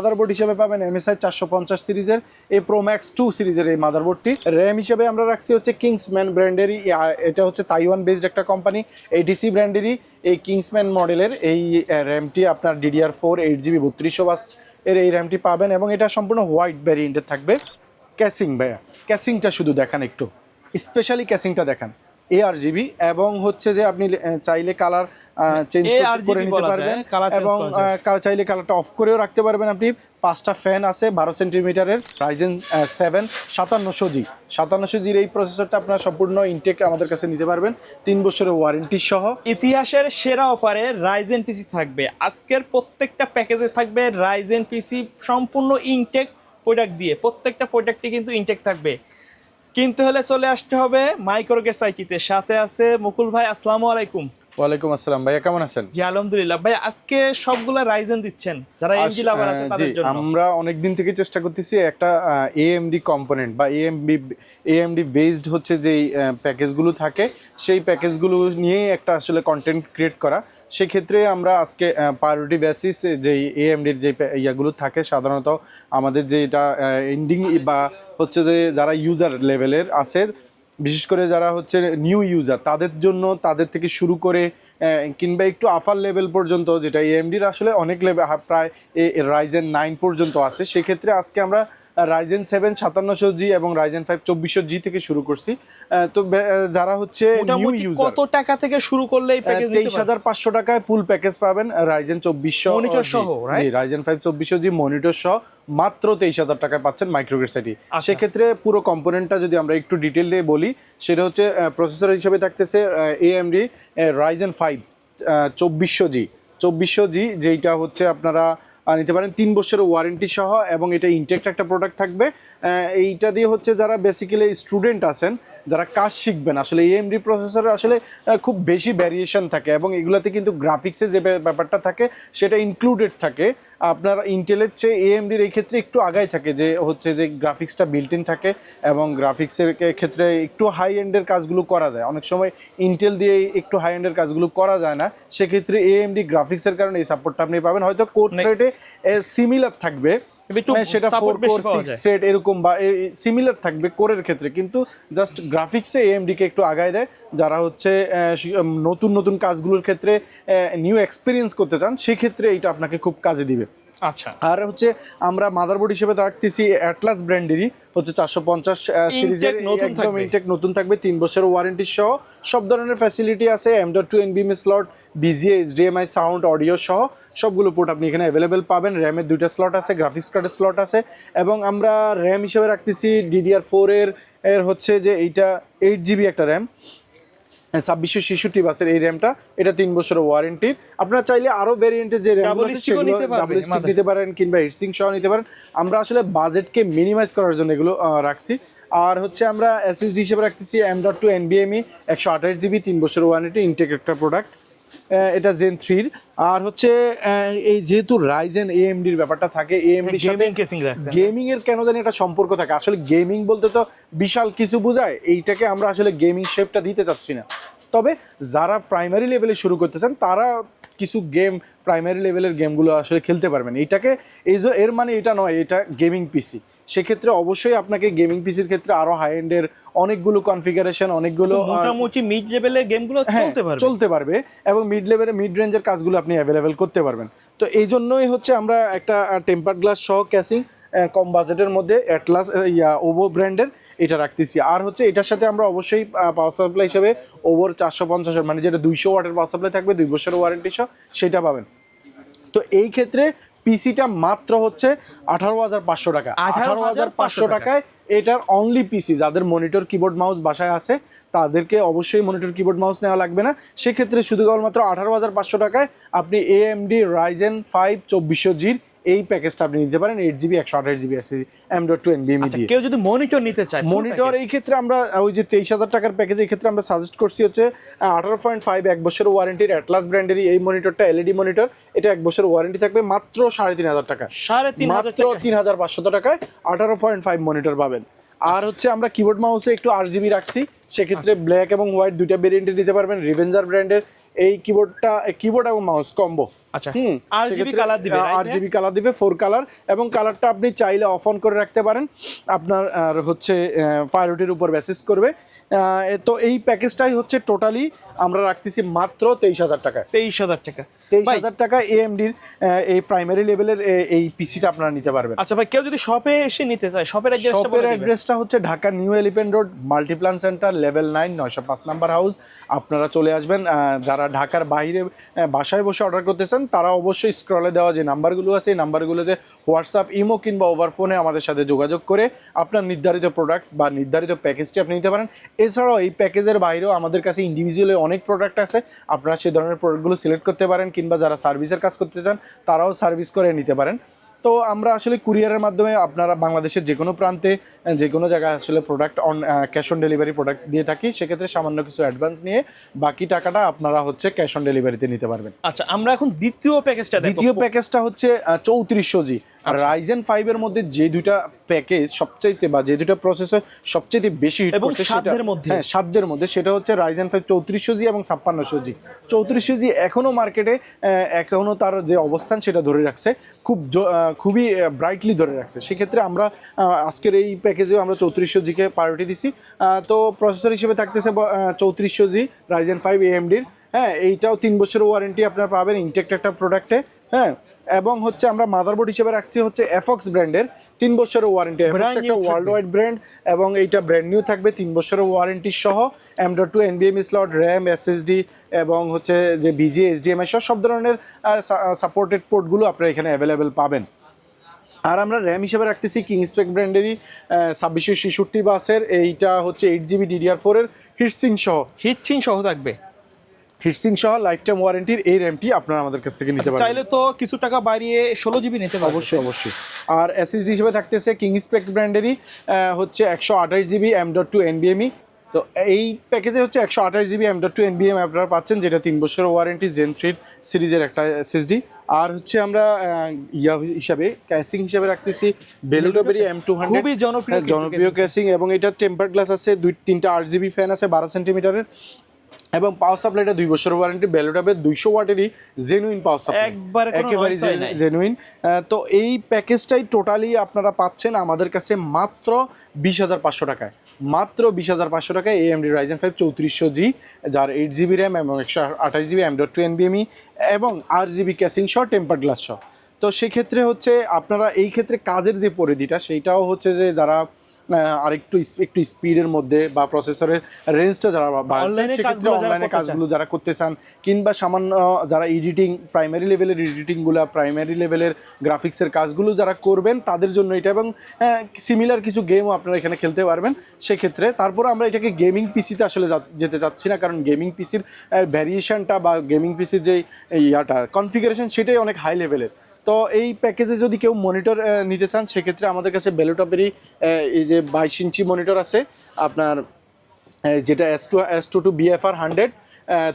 Motherboard হিসেবে পাবেন MSI 450 সিরিজের এই Pro Max 2 সিরিজের এই মাদারবোর্ডটি। র্যাম হিসেবে আমরা রাখছি হচ্ছে কিংসম্যান ব্র্যান্ডেরই, এটা হচ্ছে তাইওয়ান বেসড একটা কোম্পানি, ATC ব্র্যান্ডেরই এই কিংসম্যান মডেলের এই র্যামটি আপনার DDR4 8GB 3200 বাস এর এই র্যামটি পাবেন এবং এটা সম্পূর্ণ হোয়াইট ভ্যারিয়েন্টের থাকবে। ক্যাসিং ভাইয়া, ক্যাসিংটা শুধু দেখান একটু, স্পেশালি ক্যাসিংটা দেখান ARGB এবং হচ্ছে যে আপনি চাইলে কালার চেঞ্জ করে নিতে পারবেন এবং চাইলে কালারটা অফ করেও রাখতে পারবেন। আপনি 5টা ফ্যান আছে 12 সেন্টিমিটারের Ryzen 7 5700G 5700Gর এই প্রসেসরটা আপনারা সম্পূর্ণ ইনটেক আমাদের কাছে নিতে পারবেন 3 বছরের ওয়ারেন্টি সহ। ইতিহাসের সেরা অফারে Ryzen পিসি থাকবে। আজকের প্রত্যেকটা প্যাকেজে থাকবে Ryzen পিসি সম্পূর্ণ ইনটেক প্রোডাক্ট দিয়ে, প্রত্যেকটা প্রোডাক্টই কিন্তু ইনটেক থাকবে। কিনতে হলে চলে আসতে হবে মাইক্রোগেস আইকিতে। সাথে আছে মুকুল ভাই, আসসালামু আলাইকুম। ওয়ালাইকুম আসসালাম ভাইয়া, কেমন আছেন? জি আলহামদুলিল্লাহ। ভাই আজকে সবগুলা রাইজেন দিচ্ছেন যারা AMD লাভার আছে তাদের জন্য। আমরা অনেক দিন থেকে চেষ্টা করতেছি একটা AMD কম্পোনেন্ট বা AMD বেসড হচ্ছে যেই প্যাকেজগুলো থাকে সেই প্যাকেজগুলো নিয়েই একটা আসলে কন্টেন্ট ক্রিয়েট করা। সেক্ষেত্রে আমরা আজকে প্রায়োরিটি বেসিস যেই AMDর যে ইয়াগুলো থাকে সাধারণত আমাদের যে এটা এন্ডিং বা হচ্ছে যে যারা ইউজার লেভেলের আছে, বিশেষ করে যারা হচ্ছে নিউ ইউজার তাদের জন্য, তাদের থেকে শুরু করে কিংবা একটু আফার লেভেল পর্যন্ত, যেটা AMDর আসলে অনেক লেভেল প্রায় Ryzen 9 পর্যন্ত আছে। সেক্ষেত্রে আজকে আমরা Ryzen 7 5700G এবং Ryzen 5 2400G থেকে শুরু করছি। তো যারা হচ্ছে নিউ ইউজার, কত টাকা থেকে শুরু করলে এই প্যাকেজ নিতে পারবেন? 23500 টাকায় ফুল প্যাকেজ পাবেন Ryzen 2400 মনিটর সহ, জি Ryzen 5 2400G মনিটর সহ মাত্র 23000 টাকায় পাচ্ছেন মাইক্রোগেস আইটি। সেক্ষেত্রে পুরো কম্পোনেন্টটা যদি আমরা একটু ডিটেল দিয়ে বলি, সেটা হচ্ছে প্রসেসর হিসেবে থাকতেছে AMD Ryzen 5 2400G যেইটা হচ্ছে আপনারা নিতে পারেন 3 বছরের ওয়ারেন্টি সহ এবং এটা ইনটেক্ট একটা প্রোডাক্ট থাকবে। এইটা দিয়ে হচ্ছে যারা বেসিক্যালি স্টুডেন্ট আছেন, যারা কাজ শিখবেন, আসলে AMD প্রসেসরে আসলে খুব বেশি ভ্যারিয়েশন থাকে এবং এগুলোতে কিন্তু গ্রাফিক্সে যে ব্যাপারটা থাকে সেটা ইনক্লুডেড থাকে। আপনার ইন্টেলের চেয়ে AMDর এই ক্ষেত্রে একটু আগাই থাকে, যে হচ্ছে যে গ্রাফিক্সটা বিল্ট ইন থাকে এবং গ্রাফিক্সের ক্ষেত্রে একটু হাই এন্ডের কাজগুলো করা যায়। অনেক সময় ইন্টেল দিয়ে একটু হাই এন্ডের কাজগুলো করা যায় না, সেক্ষেত্রে AMD গ্রাফিক্সের কারণে এই সাপোর্টটা আপনি পাবেন। হয়তো কোর থ্রেডে সিমিলার থাকবে, সেটা 4 কোর 6 থ্রেড এরকম বা সিমিলার থাকবে কোরের ক্ষেত্রে, কিন্তু জাস্ট গ্রাফিক্সে AMD কে একটু আগায় দেয়। যারা হচ্ছে নতুন নতুন কাজগুলোর ক্ষেত্রে নিউ এক্সপিরিয়েন্স করতে চান, সেক্ষেত্রে এইটা আপনাকে খুব কাজে দিবে। আচ্ছা, আর হচ্ছে আমরা মাদারবোর্ড হিসেবে রাখতেছি অ্যাটলাস ব্র্যান্ডেরই হচ্ছে 450 সিরিজের, একদম ইনটেক নতুন থাকবে 3 বছরের ওয়ারেন্টি সহ। সব ধরনের ফ্যাসিলিটি আছে, M.2 NVMe slot, BGA HDMI sound audio সহ সবগুলো পোর্ট আপনি এখানে অ্যাভেলেবেল পাবেন। র্যামের 2টা স্লট আছে, গ্রাফিক্স কার্ডের স্লট আছে এবং আমরা র্যাম হিসেবে রাখতেছি DDR4 এর হচ্ছে যে এইটা 8GB একটা র্যাম 2666 বাসের এই র্যামটা, এটা 3 বছরের ওয়ারেন্টির। আপনারা চাইলে আরো ভেরিয়েন্টের যে র্যাম আছে সেগুলো ডাবল স্টিক নিতে পারেন কিংবা হিটসিং সহ নিতে পারেন। আমরা আসলে বাজেটকে মিনিমাইজ করার জন্য এগুলো রাখছি। আর হচ্ছে আমরা SSD হিসেবে রাখতেছি M.2 NVMe 128GB 3 বছরের ওয়ারেন্টি ইনটেক একটা প্রোডাক্ট, এটা Zen 3। আর হচ্ছে এই যেহেতু Ryzen AMDর ব্যাপারটা থাকে, AMDর সাথে গেমিং এর কেন জানি একটা সম্পর্ক থাকে। আসলে গেমিং বলতে তো বিশাল কিছু বোঝায়, এইটাকে আমরা আসলে গেমিং শেপটা দিতে চাচ্ছি না। তবে যারা প্রাইমারি লেভেলে শুরু করতে চান তারা কিছু গেম, প্রাইমারি লেভেলের গেমগুলো আসলে খেলতে পারবেন। এইটাকে এর মানে এটা নয় এটা গেমিং পিসি। সেক্ষেত্রে অবশ্যই আপনাকে গেমিং পিসির ক্ষেত্রে আরো হাই এন্ডের অনেকগুলো কনফিগারেশন, অনেকগুলো মোটামুটি মিড লেভেলের গেমগুলো চলতে পারবে এবং মিড লেভেলের মিড রেঞ্জের কাজগুলো আপনি অ্যাভেলেবেল করতে পারবেন। তো এই জন্যই হচ্ছে আমরা একটা টেম্পারড গ্লাস সহ ক্যাসিং কম বাজেটের মধ্যে অ্যাটলাস ওভো ব্র্যান্ডের এটা রাখতেছি। আর হচ্ছে এটার সাথে আমরা অবশ্যই পাওয়ার সাপ্লাই হিসেবে ওভোর 450 মানে যেটা 200 ওয়াটের পাওয়ার সাপ্লাই থাকবে 2 বছরের ওয়ারেন্টি সহ, সেটা পাবেন। তো এই ক্ষেত্রে পিসিটা মাত্র হচ্ছে 18,500 টাকা। 18,500 টাকায় এটার অনলি পিসি। যাদের মনিটর কিবোর্ড মাউস বাসায় আছে তাদেরকে অবশ্যই মনিটর কিবোর্ড মাউস নেওয়া লাগবে না। সেক্ষেত্রে শুধু কেবলমাত্র 18,500 টাকায় আপনি AMD Ryzen 5 2400G এই প্যাকেজটা আপনি নিতে পারেন 8GB 128GB SSD M.2 NVMe দিয়ে। কেউ যদি মনিটর নিতে চায়, মনিটর এই ক্ষেত্রে আমরা ওই যে 23,000 টাকার প্যাকেজ, এই ক্ষেত্রে আমরা সাজেস্ট করছি হচ্ছে 18.5 1 বছরের ওয়ারেন্টির অ্যাটলাস ব্র্যান্ডেরই এই মনিটরটা, LED মনিটর, এটা 1 বছরের ওয়ারেন্টি থাকবে মাত্র 3,500 টাকা। 3,500 টাকায় 18.5 মনিটর পাবেন। আর হচ্ছে আমরা কিবোর্ড মাউসে একটু RGB রাখছি, সেক্ষেত্রে ব্ল্যাক এবং হোয়াইট দুইটা ভেরিয়েন্টে নিতে পারবেন। রিভেঞ্জার ব্র্যান্ডের এই কিবোর্ড এবং মাউস কম্বো। আচ্ছা, RGB কালার দিবে, RGB কালার দিবে, 4 কালার, এবং কালারটা আপনি চাইলে অফ অন করে রাখতে পারেন, আপনার হচ্ছে প্রায়োরিটির উপর বেসিস করবে। তো এই প্যাকেজটাই হচ্ছে টোটালি আমরা রাখতেছি মাত্র 23,000 টাকায়। 23,000 টাকা, 23,000 টাকা AMDর এই প্রাইমারি লেভেলের এই পিসিটা আপনারা নিতে পারবেন। আচ্ছা ভাই, কেউ যদি শপে এসে নিতে চায়, শপের অ্যাড্রেসটা হচ্ছে Dhaka new elephant road, Multiplan centre, level 9, 905 number house. আপনারা চলে আসবেন। যারা ঢাকার বাইরে বাসায় বসে অর্ডার করতেছেন তারা অবশ্যই স্ক্রলে দেওয়া যে নাম্বারগুলো আছে এই নাম্বারগুলোতে হোয়াটসঅ্যাপ, ইমো কিংবা ওভার ফোনে আমাদের সাথে যোগাযোগ করে আপনার নির্ধারিত প্রোডাক্ট বা নির্ধারিত প্যাকেজটি আপনি নিতে পারেন। এছাড়াও এই প্যাকেজের বাইরেও আমাদের কাছে ইন্ডিভিজুয়ালি অনেক প্রোডাক্ট আছে, আপনারা সেই ধরনের প্রোডাক্টগুলো সিলেক্ট করতে পারেন, কিংবা যারা সার্ভিসের কাজ করতে চান তারাও সার্ভিস করে নিতে পারেন। তো আমরা আসলে কুরিয়ারের মাধ্যমে আপনারা বাংলাদেশের যে কোনো প্রান্তে যে কোনো জায়গায় আসলে product cash on delivery product দিয়ে থাকি। সেক্ষেত্রে সামান্য কিছু অ্যাডভান্স নিয়ে বাকি টাকাটা আপনারা হচ্ছে ক্যাশ অন ডেলিভারিতে নিতে পারবেন। আচ্ছা, আমরা এখন দ্বিতীয় প্যাকেজটা হচ্ছে 3400G। আর রাইজেন 5 এর মধ্যে যে দুইটা প্যাকেজ সবচাইতে বা যে দুইটা প্রসেসর সবচাইতে বেশি হিট করছে সাধ্যের মধ্যে সেটা হচ্ছে রাইজেন 5 3400G এবং 5600G। 3400G এখনো মার্কেটে এখনো তার যে অবস্থান সেটা ধরে রাখছে, খুবই ব্রাইটলি ধরে রাখছে। সেক্ষেত্রে আমরা আজকের এই প্যাকেজেও আমরা 3400G-কে প্রায়োরিটি দিছি। তো প্রসেসর হিসেবে থাকতেছে 3400G রাইজেন 5 AMD-র। হ্যাঁ, এইটাও 3 বছরের ওয়ারেন্টি আপনারা পাবেন ইনটেক্ট একটা প্রোডাক্টে। হ্যাঁ, এবং হচ্ছে আমরা মাদারবোর্ড হিসেবে রাখছি হচ্ছে এফক্স ব্র্যান্ডের 3 বছরের ওয়ারেন্টি। এফক্স একটা ওয়ার্ল্ড ওয়াইড ব্র্যান্ড এবং এইটা ব্র্যান্ড নিউ থাকবে 3 বছরের ওয়ারেন্টি সহ। M.2 NVMe slot, RAM, SSD এবং হচ্ছে যে BGA HDMI সব ধরনের সাপোর্টেড পোর্টগুলো আপনারা এখানে অ্যাভেলেবেল পাবেন। আর আমরা র্যাম হিসেবে রাখতেছি কিংস্পেক ব্র্যান্ডেরই 2666 বাসের, এইটা হচ্ছে 8GB DDR4 এর হিটসিং সহ থাকবে। হিটসিং সহ লাইফ টাইম ওয়ারেন্টির এই র্যামটি আপনারা আমাদের কাছ থেকে নিতে পারবেন। চাইলে তো কিছু টাকা বাড়িয়ে 16GB নিতে পারবেন। অবশ্যই। আর SSD হিসেবে থাকতেছে কিংস্পেক ব্র্যান্ডেরই হচ্ছে 128GB M.2 NVMe। তো এই প্যাকেজে হচ্ছে 128GB M.2 NVMe আপনারা পাচ্ছেন, যেটা 3 বছরের ওয়ারেন্টি, Zen 3 সিরিজের একটা SSD। আর হচ্ছে আমরা হিসাবে ক্যাসিং হিসাবে রাখতেছি বেলুটবেরি M200, খুবই জনপ্রিয় ক্যাসিং, এবং এটা টেম্পার গ্লাস আছে, 2-3টা RGB ফ্যান আছে 12 সেন্টিমিটারের, এবং পাওয়ার সাপ্লাইটা 2 বছরের ওয়ারেন্টি। বেলুটাবের 200 ওয়াটেরই জেনুইন পাওয়ার সাপ্লাই, একেবারে জেনুইন। তো এই প্যাকেজটাই টোটালি আপনারা পাচ্ছেন আমাদের কাছে মাত্র 20,500 টাকায়। মাত্র 20,500 টাকায় AMD Ryzen 5 3400G, যার 8GB র্যাম এবং 128GB M.2 NVMe এবং RGB ক্যাসিং সহ টেম্পার গ্লাস সহ। তো সেক্ষেত্রে হচ্ছে আপনারা এই ক্ষেত্রে কাজের যে পরিধিটা সেইটাও হচ্ছে যে যারা আরেকটু একটু স্পিডের মধ্যে বা প্রসেসরের রেঞ্জটা যারা অনলাইনে কাজগুলো যারা করতে চান, কিংবা সামান্য যারা প্রাইমারি লেভেলের গ্রাফিক্সের কাজগুলো যারা করবেন তাদের জন্য এটা, এবং সিমিলার কিছু গেমও আপনারা এখানে খেলতে পারবেন সেক্ষেত্রে। তারপর আমরা এটাকে গেমিং পিসিতে আসলে যেতে চাচ্ছি না, কারণ গেমিং পিসির ভ্যারিয়েশনটা বা গেমিং পিসির যে কনফিগারেশন সেটাই অনেক হাই লেভেলের। তো এই প্যাকেজে যদি কেউ মনিটর নিতে চান সেক্ষেত্রে আমাদের কাছে বেলুটপেরই এই যে 22 ইঞ্চি মনিটর আছে আপনার, যেটা S22 BFR 100,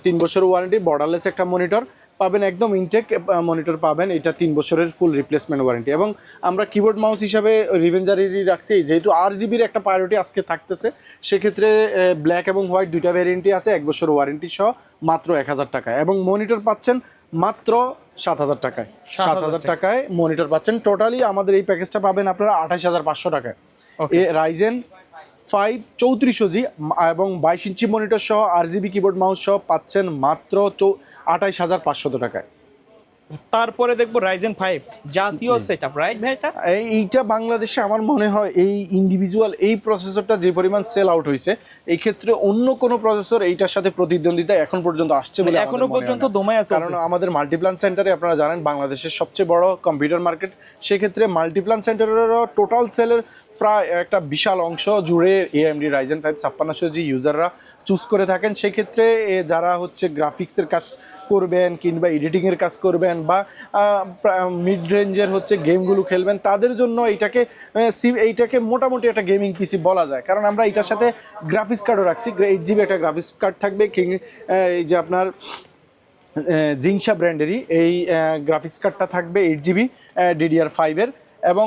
3 বছরের ওয়ারেন্টি, বর্ডারলেস একটা মনিটর পাবেন, একদম ইনটেক মনিটর পাবেন। এটা 3 বছরের ফুল রিপ্লেসমেন্ট ওয়ারেন্টি। এবং আমরা কিবোর্ড মাউস হিসাবে রিভেঞ্জারেরই রাখছি, যেহেতু RGBর একটা প্রায়োরিটি আজকে থাকতেছে, সেক্ষেত্রে ব্ল্যাক এবং হোয়াইট দুইটা ভ্যারিয়েন্টই আছে, 1 বছর ওয়ারেন্টি সহ মাত্র 1000 টাকায়। এবং মনিটর পাচ্ছেন মাত্র 7,000 টাকায়। 7,000 টাকায় মনিটর পাচ্ছেন। টোটালি আমাদের এই প্যাকেজটা পাবেন আপনারা 28,500 টাকায়। রাইজেন 5 3400G এবং 22 ইঞ্চি মনিটর সহ RGB কিবোর্ড মাউস সহ পাচ্ছেন মাত্র 28,500 টাকায়। তারপরে দেখবো রাইজেন 5 জাতীয় সেটআপ, রাইট ভাই? এইটা বাংলাদেশে আমার মনে হয় এই ইন্ডিভিজুয়াল এই প্রসেসরটা যে পরিমাণ সেল আউট হয়েছে, এই ক্ষেত্রে অন্য কোনো প্রসেসর এইটার সাথে প্রতিদ্বন্দ্বিতা এখন পর্যন্ত আসছে বলে এখনো পর্যন্ত দমায় আছে। কারণ আমাদের মাল্টিপ্লান সেন্টারে আপনারা জানেন বাংলাদেশের সবচেয়ে বড় কম্পিউটার মার্কেট, সেক্ষেত্রে মাল্টিপ্লান সেন্টারেরও টোটাল সেলের প্রায় একটা বিশাল অংশ জুড়ে AMD Ryzen 5 5600G ইউজাররা চুজ করে থাকেন। সেক্ষেত্রে যারা হচ্ছে গ্রাফিক্সের কাজ করবেন কিংবা এডিটিংয়ের কাজ করবেন বা মিড রেঞ্জের হচ্ছে গেমগুলো খেলবেন, তাদের জন্য এইটাকে মোটামুটি একটা গেমিং পিসি বলা যায়। কারণ আমরা এটার সাথে গ্রাফিক্স কার্ডও রাখছি, 8GB একটা গ্রাফিক্স কার্ড থাকবে, এই যে আপনার জিংসা ব্র্যান্ডেরই এই গ্রাফিক্স কার্ডটা থাকবে 8GB DDR5 এর। এবং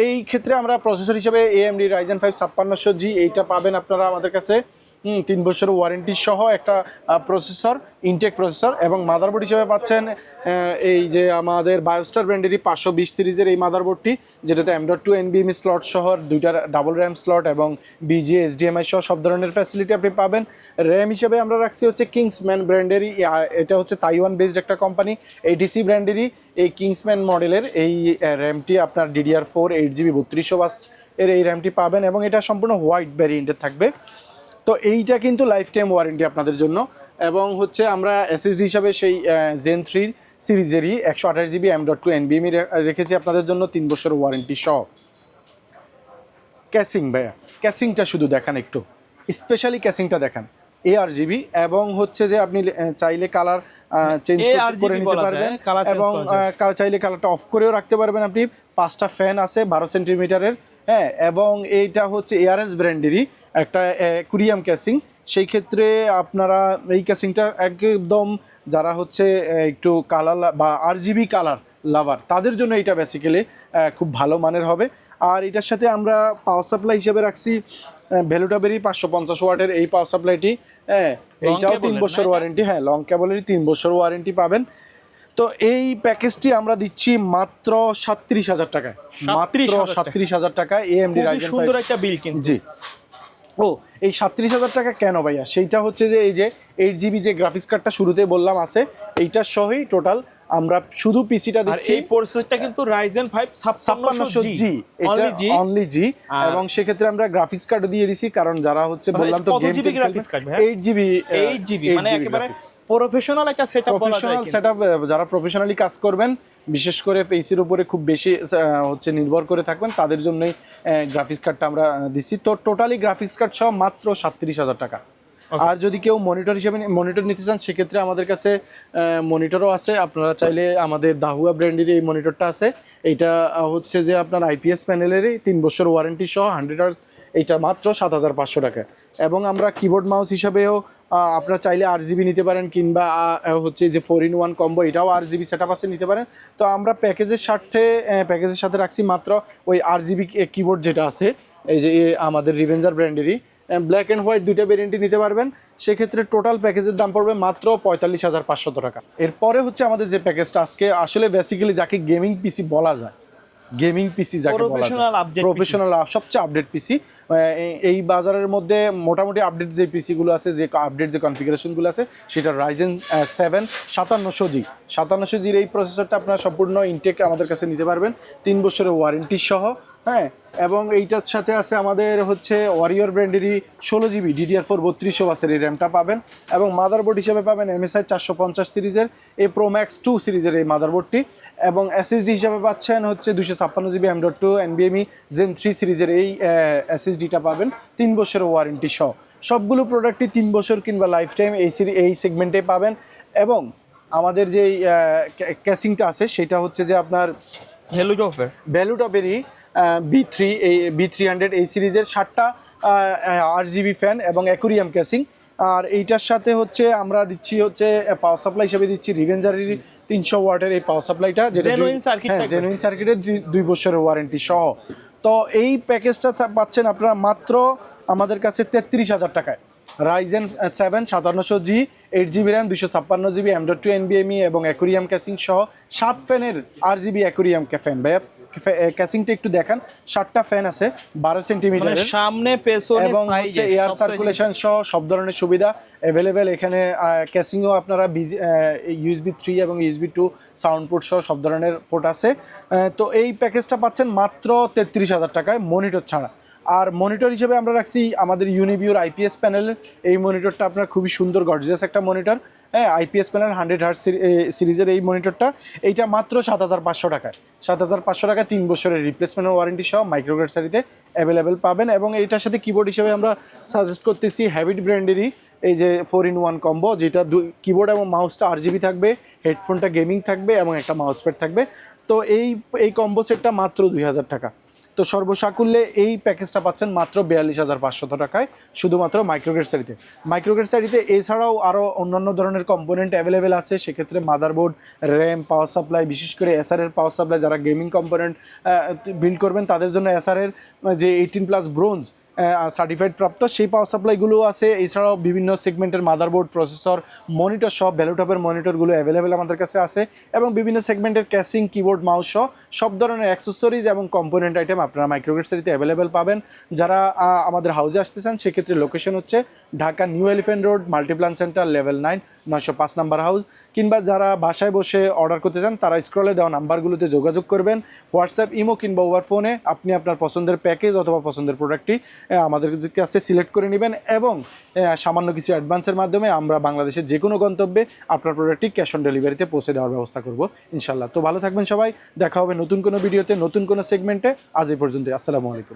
এই ক্ষেত্রে আমরা প্রসেসর হিসেবে AMD Ryzen 5 5600G এইটা পাবেন আপনারা আমাদের কাছে 3 বছরের ওয়ারেন্টি সহ একটা প্রসেসর, ইনটেক প্রসেসর, এবং মাদারবোর্ড হিসেবে পাচ্ছেন এই যে আমাদের বায়োস্টার ব্র্যান্ডেরই 520 সিরিজের এই মাদারবোর্ডটি, যেটাতে M.2 NVMe স্লট সহ 2টা ডাবল র্যাম স্লট এবং BGA HDMI সহ সব ধরনের ফ্যাসিলিটি আপনি পাবেন। র্যাম হিসেবে আমরা রাখছি হচ্ছে কিংসম্যান ব্র্যান্ডেরই, এটা হচ্ছে তাইওয়ান বেসড একটা কোম্পানি, ATC ব্র্যান্ডেরই এই কিংসম্যান মডেলের এই র্যামটি আপনার DDR4 8GB 3200 বাস এর এই র্যামটি পাবেন, এবং এটা সম্পূর্ণ হোয়াইট ভ্যারিয়েন্টের থাকবে। তো এইটা কিন্তু লাইফ টাইম ওয়ারেন্টি আপনাদের জন্য। এবং হচ্ছে আমরা SSD হিসাবে সেই Zen 3 সিরিজেরই 128GB M.2 NVMe রেখেছি আপনাদের জন্য 3 বছরের ওয়ারেন্টি সহ। ক্যাসিং ভাইয়া, ক্যাসিংটা শুধু দেখান একটু, স্পেশালি ক্যাসিংটা দেখান। ARGB, এবং হচ্ছে যে আপনি চাইলে কালার চেঞ্জ করে নিতে পারবেন, এবং চাইলে কালারটা অফ করেও রাখতে পারবেন আপনি। 5টা ফ্যান আছে 12 সেন্টিমিটারের, হ্যাঁ, এবং এইটা হচ্ছে ARS ব্র্যান্ডেরই একটা কুরিয়াম ক্যাসিং। সেই ক্ষেত্রে আপনারা এই ক্যাসিংটা একদম যারা হচ্ছে একটু কালার বা RGB কালার লাভার, তাদের জন্য এটা বেসিক্যালি খুব ভালো মানের হবে। আর এটার সাথে আমরা পাওয়ার সাপ্লাই হিসেবে রাখছি ভ্যালুটাবেরই 550 ওয়াটের এই পাওয়ার সাপ্লাইটি, হ্যাঁ, এইটাও 3 বছর ওয়ারেন্টি, হ্যাঁ, লং কেবলেরই 3 বছর ওয়ারেন্টি পাবেন। তো এই প্যাকেজটি আমরা দিচ্ছি মাত্র 37,000 টাকায়, মাত্র 37,000 টাকায় AMD Ryzen 5। সুন্দর একটা বিল কিন্তু। জি, ও এই 37,000 টাকা কেন ভাইয়া? সেইটা হচ্ছে যে এই যে 8GB যে গ্রাফিক্স কার্ডটা শুরুতে বললাম আছে, এইটা সহই টোটাল আমরা শুধু পিসিটা দিচ্ছি। এই প্রসেসরটা কিন্তু Ryzen 5 5600G, এটা অনলি জি, এবং সেক্ষেত্রে আমরা গ্রাফিক্স কার্ড দিয়ে দিছি, কারণ যারা হচ্ছে বললাম তো গেম গ্রাফিক্স কার্ড, 8GB মানে একেবারে প্রফেশনাল একটা সেটআপ বলা যায়। সেটআপ যারা প্রফেশনালি কাজ করবেন, বিশেষ করে পিসির উপরে খুব বেশি হচ্ছে নির্ভর করে থাকবেন, তাদের জন্যই গ্রাফিক্স কার্ডটা আমরা দিছি। তো টোটালি গ্রাফিক্স কার্ড সহ মাত্র 37,000 টাকা। আর যদি কেউ মনিটর হিসেবে মনিটর নিতে চান, সেক্ষেত্রে আমাদের কাছে মনিটরও আছে। আপনারা চাইলে আমাদের দাহুয়া ব্র্যান্ডের এই মনিটরটা আছে, এইটা হচ্ছে যে আপনার IPS প্যানেলেরই 3 বছর ওয়ারেন্টি সহ 100 Hz, এইটা মাত্র 7,500 টাকা। এবং আমরা কিবোর্ড মাউস হিসাবেও আপনারা চাইলে RGB নিতে পারেন, কিংবা হচ্ছে যে 4-in-1 কম্বো, এটাও RGB সেটআপ আছে, নিতে পারেন। তো আমরা প্যাকেজের সাথে রাখছি মাত্র ওই RGB কিবোর্ড যেটা আছে, এই যে আমাদের রিভেঞ্জার ব্র্যান্ডেরই ব্ল্যাক অ্যান্ড হোয়াইট 2টা ভেরিয়েন্টই নিতে পারবেন। সেক্ষেত্রে টোটাল প্যাকেজের দাম পড়বে মাত্র 45,500 টাকা। এরপরে হচ্ছে আমাদের যে প্যাকেজটা আজকে আসলে বেসিক্যালি যাকে গেমিং পিসি বলা যায়, গেমিং পিসি যাকে বলা যায়, প্রফেশনাল সবচেয়ে আপডেট পিসি এই বাজারের মধ্যে মোটামুটি আপডেট যে পিসিগুলো আছে, যে আপডেট যে কনফিগারেশনগুলো আছে, সেটা Ryzen 7 5700G এই প্রসেসরটা আপনারা সম্পূর্ণ ইনটেক আমাদের কাছে নিতে পারবেন 3 বছরের ওয়ারেন্টি সহ, হ্যাঁ। এবং এইটার সাথে আছে আমাদের হচ্ছে ওয়ারিয়র ব্র্যান্ডেরই 16GB DDR4 3200 বাসের এই র্যামটা পাবেন, এবং মাদারবোর্ড হিসেবে পাবেন MSI 450 সিরিজের এই Pro Max 2 সিরিজের এই মাদারবোর্ডটি, এবং SSD হিসাবে পাচ্ছেন হচ্ছে 256GB M.2 NVMe Zen 3 সিরিজের এই SSDটা পাবেন 3 বছরের ওয়ারেন্টি সহ। সবগুলো প্রোডাক্টই 3 বছর কিংবা লাইফ টাইম এই সেগমেন্টে পাবেন। এবং আমাদের যে ক্যাসিংটা আছে, সেটা হচ্ছে যে আপনার ভ্যালুটপেরই B300 এই সিরিজের 7টা RGB ফ্যান এবং অ্যাকুরিয়াম ক্যাসিং। আর এইটার সাথে হচ্ছে আমরা দিচ্ছি হচ্ছে পাওয়ার সাপ্লাই হিসেবে দিচ্ছি রিভেঞ্জারের 300 ওয়াটের এই পাওয়ার সাপ্লাইটা, যেটা জেনুইন সার্কিটের 2 বছরের ওয়ারেন্টি সহ। তো এই প্যাকেজটা পাচ্ছেন আপনারা মাত্র আমাদের কাছে 33,000 টাকায়। Ryzen 7 5700G 8GB RAM 256GB M.2 NVMe এবং অ্যাকুরিয়াম ক্যাসিং সহ 7 ফ্যানের RGB অ্যাকুরিয়াম ফ্যান। ভাইয়া ক্যাসিংটা একটু দেখান, 7টা ফ্যান আছে 12 সেন্টিমিটারের, সামনে পেছনে এবং হচ্ছে এয়ার সার্কুলেশন সহ সব ধরনের সুবিধা অ্যাভেলেবেল এখানে। ক্যাসিংও আপনারা USB 3 এবং USB 2 সাউন্ড পোর্ট সহ সব ধরনের পোর্ট আছে। তো এই প্যাকেজটা পাচ্ছেন মাত্র 33,000 টাকায় মনিটর ছাড়া। আর মনিটর হিসেবে আমরা রাখছি আমাদের ইউনিভিউর IPS প্যানেল, এই মনিটরটা আপনার খুবই সুন্দর গর্জিয়াস একটা মনিটর, হ্যাঁ, IPS প্যানেল 100 Hz সিরিজের এই মনিটরটা, এইটা মাত্র 7,500 টাকায়। 7,500 টাকায় 3 বছরের রিপ্লেসমেন্ট ওয়ারেন্টি সহ মাইক্রোগ্রেড সারিতে অ্যাভেলেবেল পাবেন। এবং এইটার সাথে কিবোর্ড হিসেবে আমরা সাজেস্ট করতেছি হ্যাবিট ব্র্যান্ডেরই এই যে 4-in-1 কম্বো, যেটা কিবোর্ড এবং মাউসটা RGB থাকবে, হেডফোনটা গেমিং থাকবে এবং একটা মাউস প্যাড থাকবে। তো এই কম্বো সেটটা মাত্র 2,000 টাকা। তো সর্বসাকুল্যে এই প্যাকেজটা পাচ্ছেন মাত্র 42,500 টাকায়, শুধুমাত্র মাইক্রোগ্রেড সারিতে। এছাড়াও আরও অন্যান্য ধরনের কম্পোনেন্ট অ্যাভেলেবেল আছে, সেক্ষেত্রে মাদারবোর্ড, র্যাম, পাওয়ার সাপ্লাই, বিশেষ করে এসআরের পাওয়ার সাপ্লাই, যারা গেমিং কম্পোনেন্ট বিল্ড করবেন তাদের জন্য এসআরের যে 18+ ব্রোঞ্জ সার্টিফাইড প্রাপ্ত সেই পাওয়ার সাপ্লাইগুলো আছে। এছাড়াও বিভিন্ন সেগমেন্টের মাদারবোর্ড, প্রসেসর, মনিটর সহ ভ্যালুটপের মনিটরগুলো অ্যাভেলেবেল আমাদের কাছে আছে এবং বিভিন্ন সেগমেন্টের ক্যাসিং, কিবোর্ড, মাউস সহ সব ধরনের অ্যাক্সেসরিজ এবং কম্পোনেন্ট আইটেম আপনারা মাইক্রোগ্রেডসারিতে অ্যাভেলেবেল পাবেন। যারা আমাদের হাউসে আসতে চান সেক্ষেত্রে লোকেশন হচ্ছে Dhaka new elephant road, Multiplan centre, level 9, 905 number house. কিংবা যারা বাসায় বসে অর্ডার করতে চান তারা স্ক্রলে দেওয়া নাম্বারগুলোতে যোগাযোগ করবেন। হোয়াটসঅ্যাপ, ইমো কিংবা ওভার ফোনে আপনি আপনার পছন্দের প্যাকেজ অথবা পছন্দের প্রোডাক্টটি আমাদের কাছে সিলেক্ট করে নেবেন এবং সামান্য কিছু অ্যাডভান্সের মাধ্যমে আমরা বাংলাদেশের যে কোনো গন্তব্যে আপনার প্রোডাক্টটি ক্যাশ অন ডেলিভারিতে পৌঁছে দেওয়ার ব্যবস্থা করব ইনশাল্লাহ। তো ভালো থাকবেন সবাই, দেখা হবে নতুন কোনো ভিডিওতে, নতুন কোনো সেগমেন্টে। আজ এই পর্যন্ত, আসসালামু আলাইকুম।